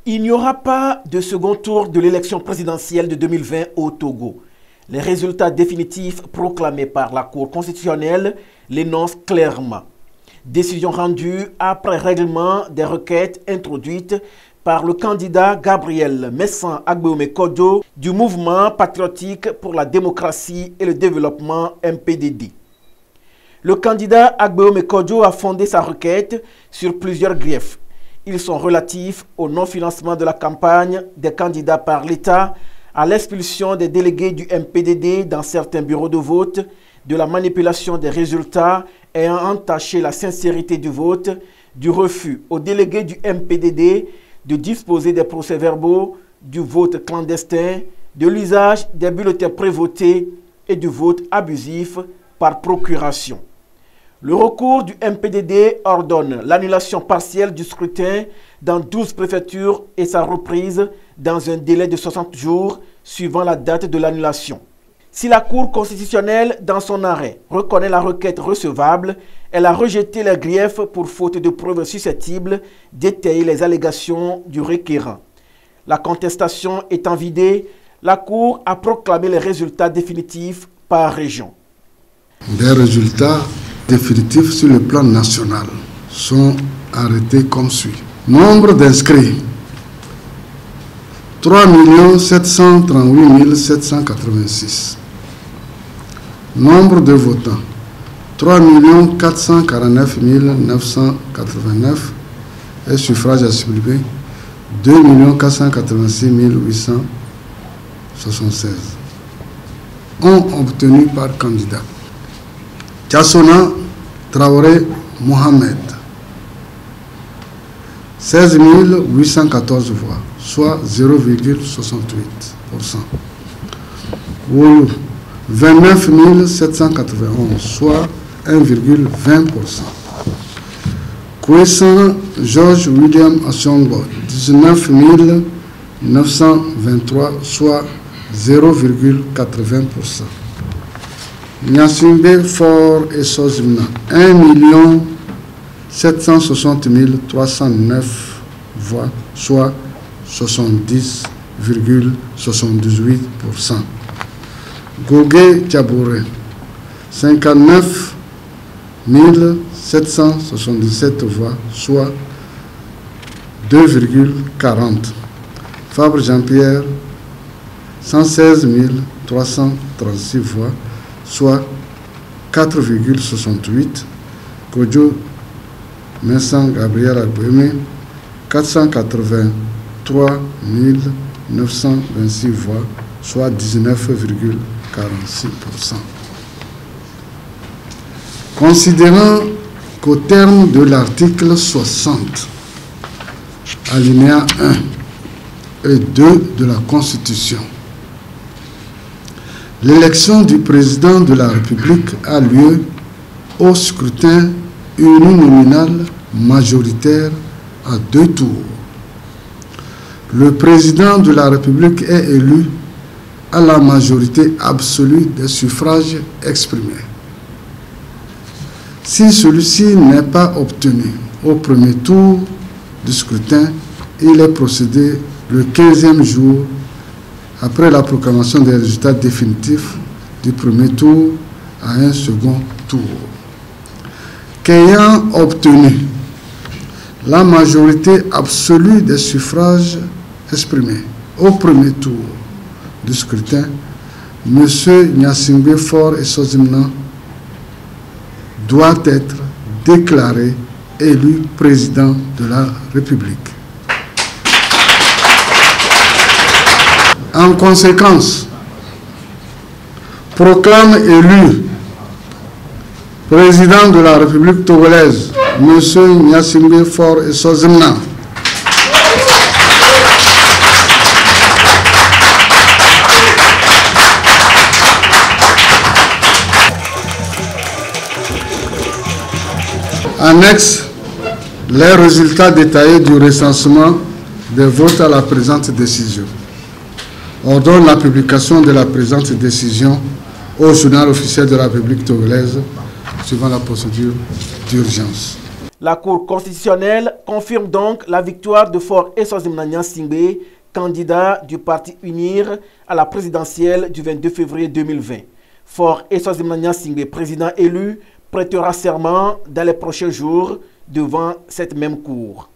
Il n'y aura pas de second tour de l'élection présidentielle de 2020 au Togo. Les résultats définitifs proclamés par la Cour constitutionnelle l'énoncent clairement. Décision rendue après règlement des requêtes introduites par le candidat Gabriel Messan Agbeome-Kodjo du mouvement patriotique pour la démocratie et le développement MPDD. Le candidat Agbeome-Kodjo a fondé sa requête sur plusieurs griefs. Ils sont relatifs au non-financement de la campagne des candidats par l'État, à l'expulsion des délégués du MPDD dans certains bureaux de vote, de la manipulation des résultats ayant entaché la sincérité du vote, du refus aux délégués du MPDD de disposer des procès-verbaux, du vote clandestin, de l'usage des bulletins prévotés et du vote abusif par procuration. Le recours du MPDD ordonne l'annulation partielle du scrutin dans 12 préfectures et sa reprise dans un délai de 60 jours suivant la date de l'annulation. Si la Cour constitutionnelle, dans son arrêt, reconnaît la requête recevable, elle a rejeté les griefs pour faute de preuves susceptibles d'étayer les allégations du requérant. La contestation étant vidée, la Cour a proclamé les résultats définitifs par région. Des résultats définitifs sur le plan national sont arrêtés comme suit. Nombre d'inscrits 3 738 786. Nombre de votants 3 449 989 et suffrages exprimés 2 486 876 ont obtenu par candidat. Tchassona Traoré Mohamed 16 814 voix, soit 0,68%. Woulou 29 791, soit 1,20%. Kouessan George William Assongo 19 923, soit 0,80%. Nyassimbe Fort et Sozimna 1 760 309 voix, soit 70,78%. Gogé Tchabouré 59 777 voix, soit 2,40%. Fabre Jean-Pierre 116 336 voix, soit 4,68%. Kodjo Messan Gabriel Agbeome 483 926 voix, soit 19,46%. Considérant qu'au terme de l'article 60, alinéa 1 et 2 de la Constitution, l'élection du président de la République a lieu au scrutin uninominal majoritaire à 2 tours. Le président de la République est élu à la majorité absolue des suffrages exprimés. Si celui-ci n'est pas obtenu au premier tour du scrutin, il est procédé le 15e jour après la proclamation des résultats définitifs du premier tour à un second tour. Qu'ayant obtenu la majorité absolue des suffrages exprimés au premier tour du scrutin, M. Nyassimbe Fort et Sozimna doit être déclaré élu président de la République. En conséquence, proclame élu président de la République togolaise, M. Nyassimbe Fort et Sozimna. Annexe les résultats détaillés du recensement des votes à la présente décision. Ordonne la publication de la présente décision au journal officiel de la République togolaise suivant la procédure d'urgence. La Cour constitutionnelle confirme donc la victoire de Faure Eswazimna Singbe, candidat du parti UNIR à la présidentielle du 22 février 2020. Faure Eswazimna Singbe, président élu, prêtera serment dans les prochains jours devant cette même Cour.